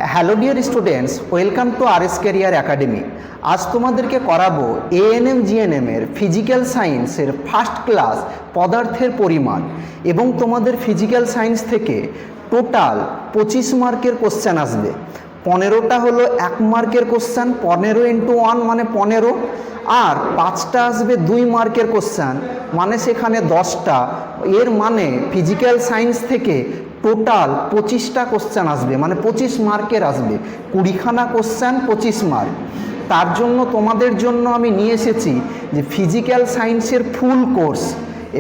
Hello dear students, welcome to R S career academy. আজ তোমাদেরকে করাবো এএনএম জিএনএম এর ফিজিক্যাল সায়েন্সের ফার্স্ট ক্লাস পদার্থের পরিমাণ, এবং তোমাদের ফিজিক্যাল সায়েন্স থেকে টোটাল 25 মার্কের কোশ্চেন আসবে। 15টা হলো 1 মার্কের কোশ্চেন, 15 × 1 মানে 15, আর 5টা আসবে 2 মার্কের কোশ্চেন, মানে সেখানে 10টা। এর মানে ফিজিক্যাল সায়েন্স থেকে টোটাল 25টা কোশ্চেন আসবে, মানে 25 মার্কের আসবে। 20খানা কোশ্চেন 25 মার্ক। তার জন্য তোমাদের জন্য আমি নিয়ে এসেছি যে ফিজিক্যাল সায়েন্সের ফুল কোর্স,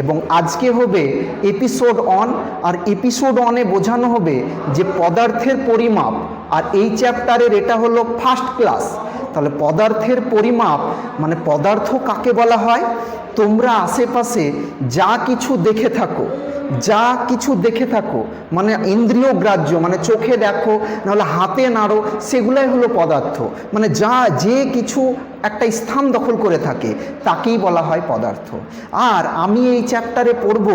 এবং আজকে হবে এপিসোড 1, আর এপিসোড 1-এ বোঝানো হবে যে পদার্থের পরিমাপ, আর এই চ্যাপ্টারের এটা হলো ফার্স্ট ক্লাস। তাহলে পদার্থের পরিমাপ মানে পদার্থ কাকে বলা হয়? তোমরা আশেপাশে যা কিছু দেখে থাকো, মানে ইন্দ্রিয় গ্রাহ্য, মানে চোখে দেখো নাহলে হাতে নাড়ো, সেগুলাই হলো পদার্থ। মানে যে কিছু একটা স্থান দখল করে থাকে তাকেই বলা হয় পদার্থ। আর আমি এই চ্যাপ্টারে পড়ব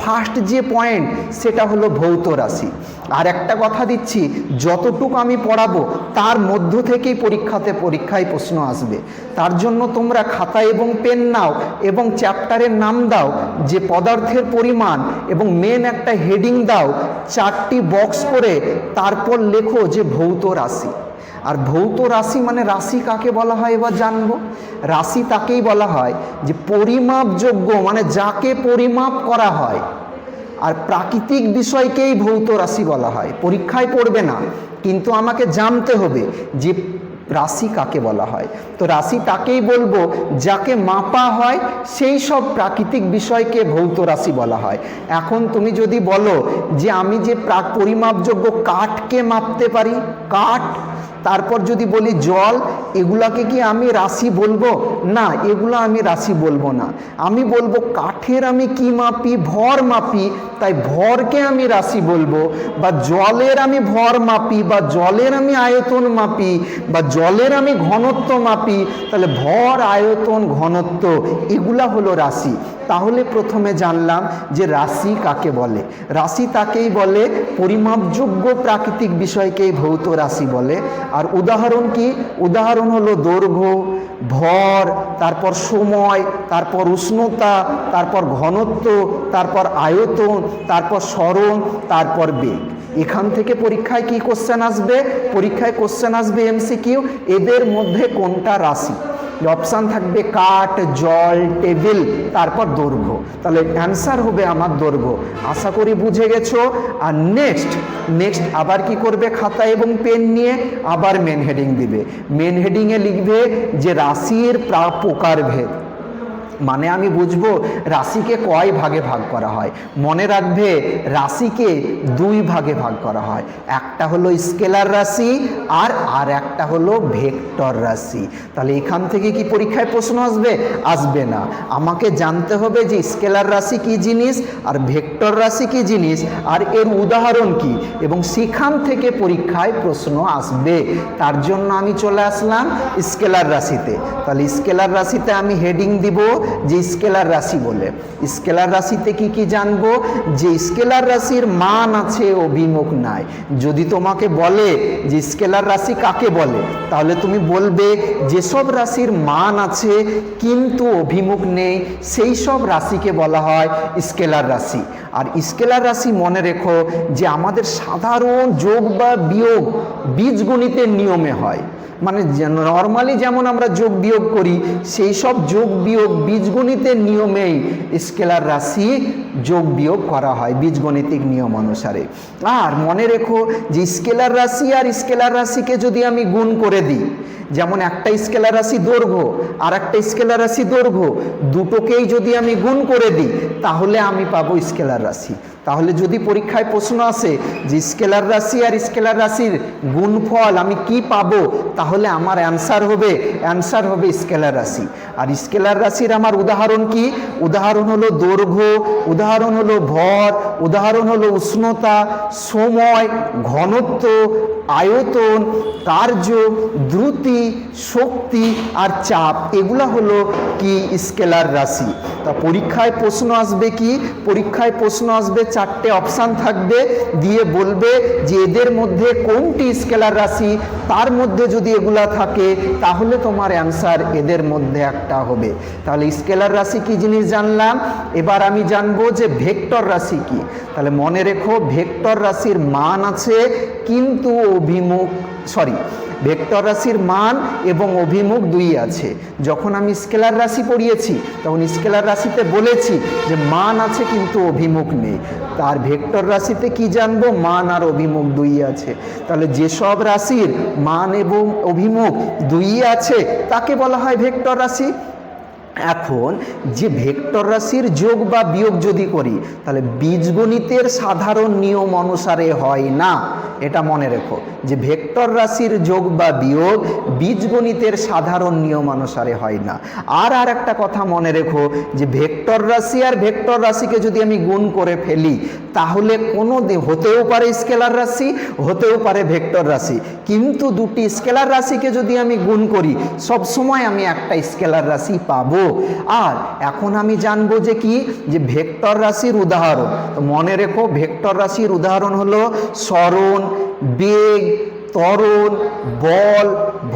ফার্স্ট যে পয়েন্ট, সেটা হলো ভৌত রাশি। আর একটা কথা দিচ্ছি, যতটুকু আমি পড়াবো তার মধ্য থেকেই পরীক্ষায় প্রশ্ন আসবে। তার জন্য তোমরা খাতা এবং পেন নাও, এবং চ্যাপ্টারের নাম দাও যে পদার্থের পরিমাণ, এবং মেন একটা হেডিং দাও, 4টি বক্স করে, তারপর লেখো যে ভৌত রাশি। আর ভৌত রাশি মানে রাশি কাকে বলা হয় এবার জানবো। রাশি তাকেই বলা হয় যে পরিমাপযোগ্য, মানে যাকে পরিমাপ করা হয়। আর প্রাকৃতিক বিষয়কেই ভৌত রাশি বলা হয়। পরীক্ষায় পড়বে না, কিন্তু আমাকে জানতে হবে যে রাশি কাকে বলা হয়। তো রাশি তাকেই বলবো যাকে মাপা হয়, সেই সব প্রাকৃতিক বিষয়কে ভৌত রাশি বলা হয়। এখন তুমি যদি বলো যে আমি যে পরিমাপযোগ্য কাঠকে মাপতে পারি, কাঠ, তারপর যদি বলি জল, এগুলাকে কি আমি রাশি বলবো? না, এগুলো আমি রাশি বলবো না। আমি বলবো কাঠের আমি কি মাপি? ভর মাপি, তাই ভরকে আমি রাশি বলবো। বা জলের আমি ভর মাপি, বা জলের আমি আয়তন মাপি, বা জলের আমি ঘনত্ব মাপি, তাহলে ভর, আয়তন, ঘনত্ব এগুলা হলো রাশি। তাহলে প্রথমে জানলাম যে রাশি কাকে বলে। রাশি তাকেই বলে পরিমাপযোগ্য প্রাকৃতিক বিষয়কেই ভৌত রাশি বলে। আর উদাহরণ কি? উদাহরণ হলো দৈর্ঘ্য, ভর, তারপর সময়, তারপর উষ্ণতা, তারপর ঘনত্ব, তারপর আয়তন, তারপর সরণ, তারপর বেগ। এখান থেকে পরীক্ষায় কি কোশ্চেন আসবে? পরীক্ষায় কোশ্চেন আসবে এমসিকিউ, এদের মধ্যে কোনটা রাশি। অপশান থাকবে কাঠ, জল, টেবিল, তারপর দৈর্ঘ্য। তাহলে অ্যান্সার হবে আমার দৈর্ঘ্য। আশা করি বুঝে গেছো। আর নেক্সট আবার কি করবে? খাতা এবং পেন নিয়ে আবার মেন হেডিং দিবে। মেন হেডিংয়ে লিখবে যে রাশির প্রকারভেদ, মানে আমি বুঝবো রাশিকে কয় ভাগে ভাগ করা হয়। মনে রাখবে রাশিকে 2 ভাগে ভাগ করা হয়, একটা হলো স্কেলার রাশি, আর একটা হলো ভেক্টর রাশি। তাহলে এখান থেকে কি পরীক্ষায় প্রশ্ন আসবে? আসবে না। আমাকে জানতে হবে যে স্কেলার রাশি কি জিনিস, আর ভেক্টর রাশি কি জিনিস, আর এর উদাহরণ কি, এবং সেখান থেকে পরীক্ষায় প্রশ্ন আসবে। তার জন্য আমি চলে আসলাম স্কেলার রাশিতে। তাহলে স্কেলার রাশিতে আমি হেডিং দিব যে স্কেলার রাশি বলে। স্কেলার রাশিতে কি কি জানবো? যে স্কেলার রাশির মান আছে, অভিমুখ নাই। যদি তোমাকে বলে যে স্কেলার রাশি কাকে বলে, তাহলে তুমি বলবে যেসব রাশির মান আছে কিন্তু অভিমুখ নেই, সেই সব রাশিকে বলা হয় স্কেলার রাশি। আর স্কেলার রাশি মনে রেখো যে আমাদের সাধারণ যোগ বা বিয়োগ বীজগণিতের নিয়মে হয়। মানে নর্মালি যেমন আমরা যোগ বিয়োগ করি, সেই সব যোগ বিয়োগ বীজগণিতের নিয়মেই স্কেলার রাশি যোগ বিয়োগ করা হয় বীজগণিতিক নিয়ম অনুসারে। আর মনে রেখো যে স্কেলার রাশি আর স্কেলার রাশিকে যদি আমি গুণ করে দিই, যেমন একটা স্কেলার রাশি দৈর্ঘ্য আর একটা স্কেলার রাশি দৈর্ঘ্য, দুটোকেই যদি আমি গুণ করে দিই, তাহলে আমি পাবো স্কেলার রাশি। তাহলে যদি পরীক্ষায় প্রশ্ন আসে যে স্কেলার রাশি আর স্কেলার রাশির গুণফল আমি কি পাবো, তাহলে আমার অ্যান্সার হবে স্কেলার রাশি। আর স্কেলার রাশির আমার উদাহরণ কি? উদাহরণ হলো দৈর্ঘ্য, উদাহরণ হলো ভর, উদাহরণ হলো উষ্ণতা, সময়, ঘনত্ব, আয়তন, কার্য, দ্রুতি, শক্তি আর চাপ, এগুলা হলো কি স্কেলার রাশি। তা পরীক্ষায় প্রশ্ন আসবে কি, পরীক্ষায় প্রশ্ন আসবে 4টে অপশান থাকবে, দিয়ে বলবে যে এদের মধ্যে কোনটি স্কেলার রাশি, তার মধ্যে যদি এগুলা থাকে তাহলে তোমার অ্যান্সার এদের মধ্যে একটা হবে। তাহলে স্কেলার রাশি কি জিনিস জানলাম। এবার আমি জানবো যে ভেক্টর রাশি কি। তাহলে মনে রেখো, ভেক্টর রাশির মান আছে কিন্তু অভিমুখ ভেক্টর রাশির মান এবং অভিমুখ দুই আছে। যখন আমি স্কেলার রাশি পড়িয়েছি তখন স্কেলার রাশিতে বলেছি যে মান আছে কিন্তু অভিমুখ নেই। তার ভেক্টর রাশিতে কি জানবো, মান আর অভিমুখ দুই আছে। তাহলে যেসব রাশির মান এবং অভিমুখ দুই আছে তাকে বলা হয় ভেক্টর রাশি। এখন যে ভেক্টর রাশির যোগ বা বিয়োগ যদি করি তাহলে বীজগণিতের সাধারণ নিয়ম অনুসারে হয় না, এটা মনে রেখো যে ভেক্টর রাশির যোগ বা বিয়োগ বীজগণিতের সাধারণ নিয়ম অনুসারে হয় না। আর একটা কথা মনে রেখো যে ভেক্টর রাশি আর ভেক্টর রাশিকে যদি আমি গুণ করে ফেলি তাহলে কোনো হতেও পারে স্কেলার রাশি, হতেও পারে ভেক্টর রাশি, কিন্তু দুটি স্কেলার রাশিকে যদি আমি গুণ করি সবসময় আমি একটা স্কেলার রাশি পাবো। আর এখন আমি জানবো যে কি, যে ভেক্টর রাশির উদাহরণ। তো মনে রেখো ভেক্টর রাশির উদাহরণ হলো সরণ, বেগ, ত্বরণ, বল,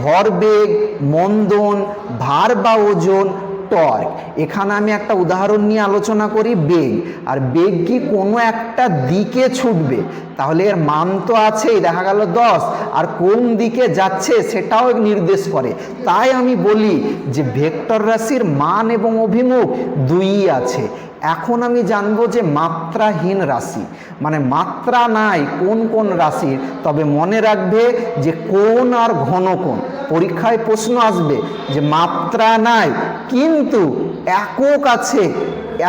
ভরবেগ, মন্দন, ভার বা ওজন, টর্ক। এখানে আমি একটা উদাহরণ নিয়ে আলোচনা করি বেগ। আর বেগ কি কোনো একটা দিকে ছুটবে, তাহলে এর মান তো আছেই, দেখা গেল 10, আর কোন দিকে যাচ্ছে সেটাও নির্দেশ করে। তাই আমি বলি যে ভেক্টর রাশির মান এবং অভিমুখ দুই আছে। এখন আমি জানবো যে মাত্রাহীন রাশি, মানে মাত্রা নাই কোন কোন রাশির। তবে মনে রাখবে যে কোণ আর ঘনকোণ, পরীক্ষায় প্রশ্ন আসবে যে মাত্রা নাই কিন্তু একক আছে,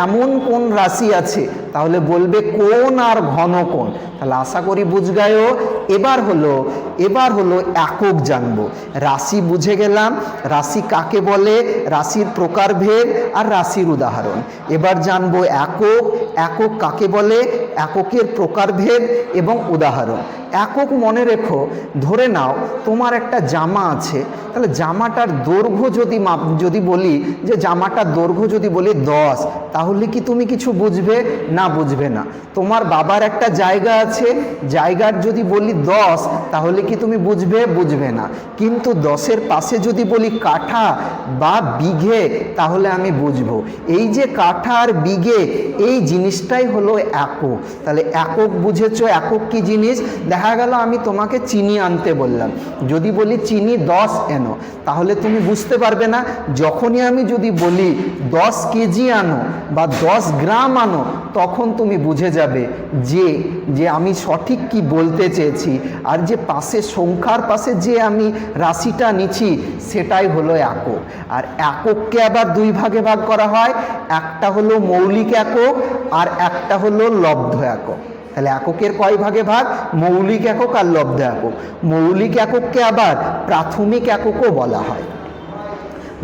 এমন কোন রাশি আছে, তাহলে বলবে কোণ আর ঘনকোণ। তাহলে আশা করি বুঝগায়ও। এবার হলো একক জানবো। রাশি বুঝে গেলাম, রাশি কাকে বলে, রাশির প্রকারভেদ আর রাশির উদাহরণ। এবার জানবো একক কাকে বলে, এককের প্রকারভেদ এবং উদাহরণ। একক মনে রেখো, ধরে নাও তোমার একটা জামা আছে, তাহলে জামাটার দৈর্ঘ্য যদি বলি যে জামাটার দৈর্ঘ্য যদি বলি 10, তাহলে কি তুমি কিছু বুঝবে? না, বুঝবে না। তোমার বাবার একটা জায়গা আছে, জায়গার যদি বলি 10, তাহলে কি তুমি বুঝবে? বুঝবে না। কিন্তু 10-এর পাশে যদি বলি কাঠা বা বিঘে, তাহলে আমি বুঝবো। এই যে কাঠা আর বিঘে, এই জিনিসটাই হলো একক। তাহলে একক বুঝেছো, একক কি জিনিস। দেখা গেল আমি তোমাকে চিনি আনতে বললাম, যদি বলি চিনি 10 এনো, তাহলে তুমি বুঝতে পারবে না। যখনই আমি যদি বলি 10 কেজি আনো বা 10 গ্রাম আনো, তখন তুমি বুঝে যাবে যে আমি সঠিক কি বলতে চেয়েছি। আর যে পাশে সংখ্যার পাশে যে আমি রাশিটা নিচ্ছি সেটাই হলো একক। আর একককে আবার দুই ভাগে ভাগ করা হয়, একটা হলো মৌলিক একক আর একটা হলো লব্ধ একক। তাহলে এককের কয় ভাগে ভাগ? মৌলিক একক আর লব্ধ একক। মৌলিক একককে আবার প্রাথমিক এককও বলা হয়।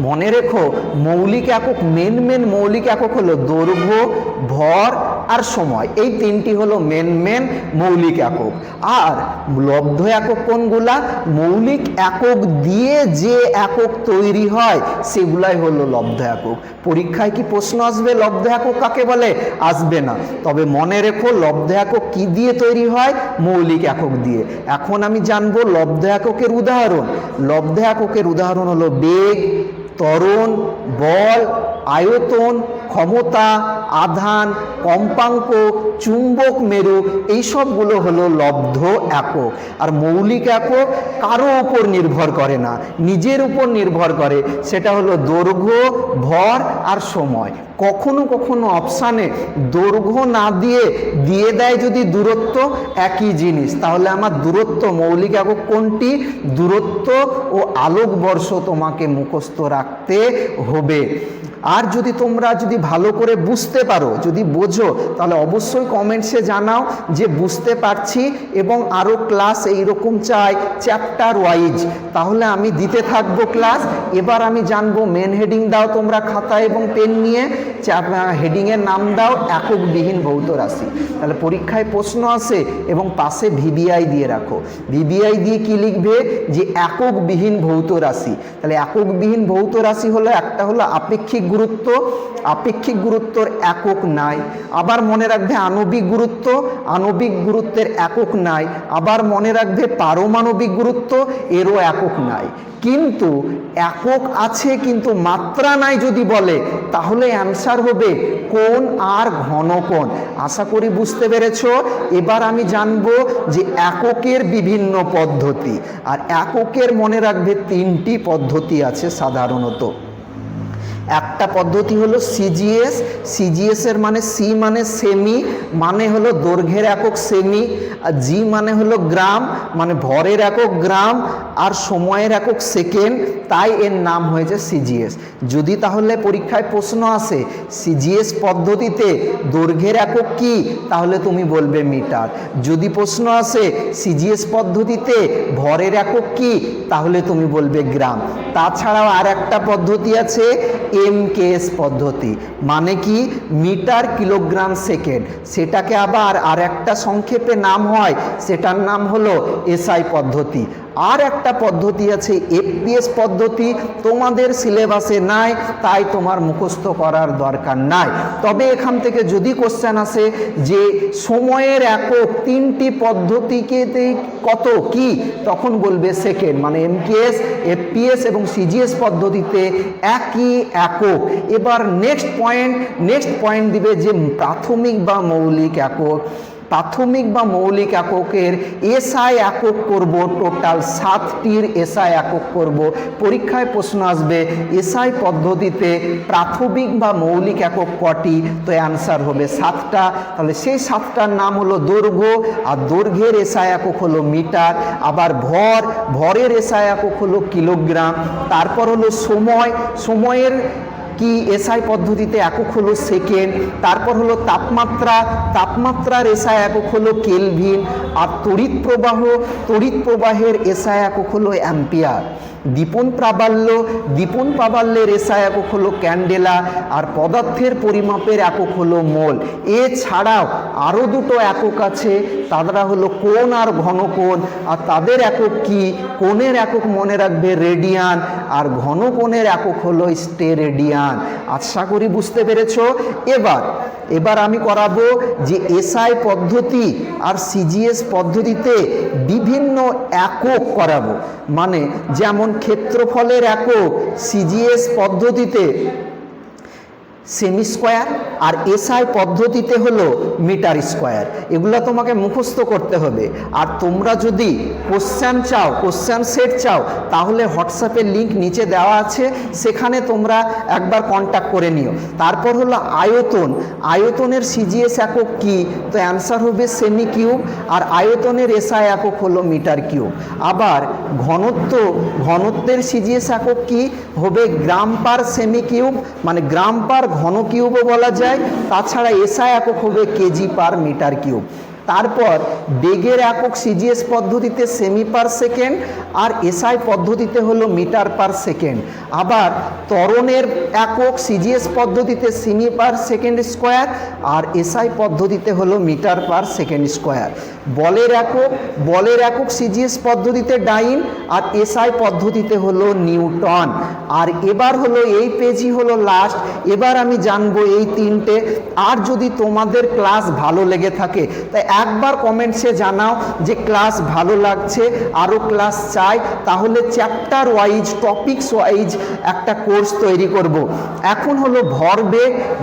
মনে রেখো মৌলিক একক, মেন মৌলিক একক হলো দৈর্ঘ্য, ভর আর সময়। এই তিনটি হলো মেন মৌলিক একক। আর লব্ধ একক কোনগুলা? মৌলিক একক দিয়ে যে একক তৈরি হয় সেগুলাই হলো লব্ধ একক। পরীক্ষায় কি প্রশ্ন আসবে লব্ধ একক কাকে বলে? আসবে না। তবে মনে রেখো লব্ধ একক কি দিয়ে তৈরি হয়? মৌলিক একক দিয়ে। এখন আমি জানবো লব্ধ এককের উদাহরণ। লব্ধ এককের উদাহরণ হলো বেগ, ত্বরণ, বল, আয়তন, ক্ষমতা, আধান, কম্পাঙ্ক, চুম্বক মেরু, এই সবগুলো হলো লব্ধ একক। আর মৌলিক একক কারো উপর নির্ভর করে না, নিজের উপর নির্ভর করে। সেটা হলো দৈর্ঘ্য, ভর আর সময়। কখনো কখনো অপশানে দৈর্ঘ্য না দিয়ে দেয় যদি দূরত্ব, একই জিনিস। তাহলে আমার দূরত্ব মৌলিক একক কোনটি? দূরত্ব ও আলোকবর্ষ তোমাকে মুখস্থ রাখতে হবে। আর যদি তোমরা যদি ভালো করে বুঝতে পারো, যদি বোঝো, তাহলে অবশ্যই কমেন্টসে জানাও যে বুঝতে পারছি এবং আরও ক্লাস এইরকম চাই চ্যাপ্টার ওয়াইজ, তাহলে আমি দিতে থাকবো ক্লাস। এবার আমি জানবো মেন হেডিং দাও তোমরা খাতা এবং পেন নিয়ে, হেডিংয়ের নাম দাও এককবিহীন ভৌত রাশি। তাহলে পরীক্ষায় প্রশ্ন আসে এবং পাশে ভিবিআই দিয়ে রাখো। ভিবিআই দিয়ে কি লিখবে, যে এককবিহীন ভৌত রাশি। তাহলে এককবিহীন ভৌত রাশি হলো, একটা হলো আপেক্ষিক গুরুত্ব, আপেক্ষিক গুরুত্বর একক নাই। আবার মনে রাখবে আণবিক গুরুত্ব, আণবিক গুরুত্বের একক নাই। আবার মনে রাখবে পারমাণবিক গুরুত্ব, এরও একক নাই। কিন্তু একক আছে কিন্তু মাত্রা নাই যদি বলে, তাহলে অ্যান্সার হবে কোণ আর ঘনকোণ। আশা করি বুঝতে পেরেছ। এবার আমি জানবো যে এককের বিভিন্ন পদ্ধতি, আর এককের মনে রাখবে 3টি পদ্ধতি আছে সাধারণত। একটা পদ্ধতি হলো সিজিএস, সিজিএস এর মানে সি মানে সেমি, মানে হলো দৈর্ঘ্যের একক সেমি, আর জি মানে হলো গ্রাম, মানে ভরের একক গ্রাম, আর সময়ের একক সেকেন্ড, তাই এর নাম হয়েছে সিজিএস। যদি তাহলে পরীক্ষায় প্রশ্ন আসে সিজিএস পদ্ধতিতে দৈর্ঘ্যের একক কি, তাহলে তুমি বলবে মিটার। যদি প্রশ্ন আসে সিজিএস পদ্ধতিতে ভরের একক কি, তাহলে তুমি বলবে গ্রাম। তাছাড়াও আর একটা পদ্ধতি আছে এমকেএস পদ্ধতি, মানে কি মিটার কিলোগ্রাম সেকেন্ড। সেটাকে আবার আর একটা সংক্ষেপে নাম হয়, সেটার নাম হলো এসআই পদ্ধতি। আর একটা পদ্ধতি আছে এফপিএস পদ্ধতি, তোমাদের সিলেবাসে নাই, তাই তোমার মুখস্থ করার দরকার নাই। তবে এখান থেকে যদি কোশ্চেন আসে যে সময়ের একক 3টি পদ্ধতিকে কত কি, তখন বলবে সেকেন্ড। মানে এমকেএস, এফপিএস এবং সিজিএস পদ্ধতিতে একই একক। এবার নেক্সট পয়েন্ট দিবে যে প্রাথমিক বা মৌলিক একক। প্রাথমিক বা মৌলিক এককের এসআই একক করব, টোটাল 7টির এসআই একক করব। পরীক্ষায় প্রশ্ন আসবে এসআই পদ্ধতিতে প্রাথমিক বা মৌলিক একক কটি, তো অ্যান্সার হবে 7টা। তাহলে সেই 7টার নাম হলো দৈর্ঘ্য, আর দৈর্ঘ্যের এসআই একক হলো মিটার। আবার ভরের এসআই একক হলো কিলোগ্রাম। তারপর হলো সময়ের কি এসআই পদ্ধতিতে একক হলো সেকেন্ড। তারপর হলো তাপমাত্রার এসআই একক হলো কেলভিন। আর তড়িৎ প্রবাহের এসআই একক হলো অ্যাম্পিয়ার। দীপন প্রাবল্যের এসআই একক হলো ক্যান্ডেলা। আর পদার্থের পরিমাপের একক হলো মোল। এছাড়াও আরও দুটো একক আছে, তারা হলো কোণ আর ঘনকোণ। আর তাদের একক কি, কোণের একক মনে রাখবে রেডিয়ান, আর ঘনকোণের একক হলো স্টেরেডিয়ান। আশা করি বুঝতে পেরেছ। এবার আমি করাবো যে এসআই পদ্ধতি আর সিজিএস পদ্ধতিতে বিভিন্ন একক করাবো। মানে যেমন ক্ষেত্রফলের একক সিজিএস পদ্ধতিতে সেমি স্কোয়ার, আর এসআই পদ্ধতিতে হলো মিটার স্কোয়ার। এগুলো তোমাকে মুখস্থ করতে হবে। আর তোমরা যদি কোশ্চেন সেট চাও, তাহলে হোয়াটসঅ্যাপের লিঙ্ক নিচে দেওয়া আছে, সেখানে তোমরা একবার কন্ট্যাক্ট করে নিও। তারপর হলো আয়তনের সিজিএস একক কি, তো অ্যান্সার হবে সেমি কিউব, আর আয়তনের এসআই একক হলো মিটার কিউব। আবার ঘনত্বের সিজিএস একক কি হবে, গ্রাম পার সেমি কিউব, মানে গ্রাম পার ঘন কিউবও বলা যায়। তাছাড়া এসআই একক হবে কেজি পার মিটার কিউব। তারপর বেগের একক সিজিএস পদ্ধতিতে সেমি পার সেকেন্ড, আর এসআই পদ্ধতিতে হলো মিটার পার সেকেন্ড। আবার ত্বরণের একক সিজিএস পদ্ধতিতে সেমি পার সেকেন্ড স্কোয়ার, আর এসআই পদ্ধতিতে হলো মিটার পার সেকেন্ড স্কোয়ার। বলের একক সিজিএস পদ্ধতিতে ডাইন, আর এসআই পদ্ধতিতে হলো নিউটন। আর এবার হলো এই পেজই হলো লাস্ট। এবার আমি জানবো এই 3টে। আর যদি তোমাদের ক্লাস ভালো লেগে থাকে, তাই একবার কমেন্টসে জানাও যে ক্লাস ভালো লাগছে, আরও ক্লাস চাই। তাহলে চ্যাপ্টার ওয়াইজ, টপিকস ওয়াইজ একটা কোর্স তৈরি করব। এখন হলো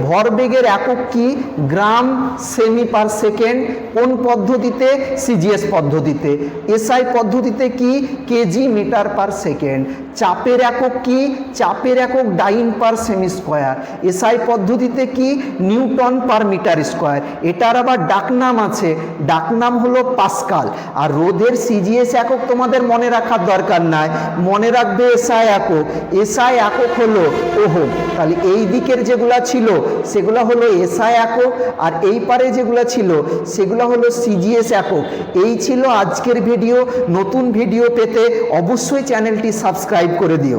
ভরবেগের একক কি, গ্রাম সেমি পার সেকেন্ড। কোন পদ্ধতিতে, সিজিএস পদ্ধতিতে। এসআই পদ্ধতিতে কি, কেজি মিটার পার সেকেন্ড। চাপের একক কি, চাপের একক ডাইন পার সেমি স্কোয়ার। এসআই পদ্ধতিতে কি, নিউটন পার মিটার স্কোয়ার। এটার আবার ডাকনাম আছে, ডাকনাম হলো পাস্কাল। আর রোধের সিজিএস একক তোমাদের মনে রাখার দরকার নাই, মনে রাখবে এসআই একক। এসআই একক হলো ওহম। তাহলে এই দিকের যেগুলা ছিল সেগুলো হলো এসআই একক, আর এই পারে যেগুলো ছিল সেগুলো হলো সিজিএস একক। এই ছিল আজকের ভিডিও। নতুন ভিডিও পেতে অবশ্যই চ্যানেলটি সাবস্ক্রাইব করে দিও।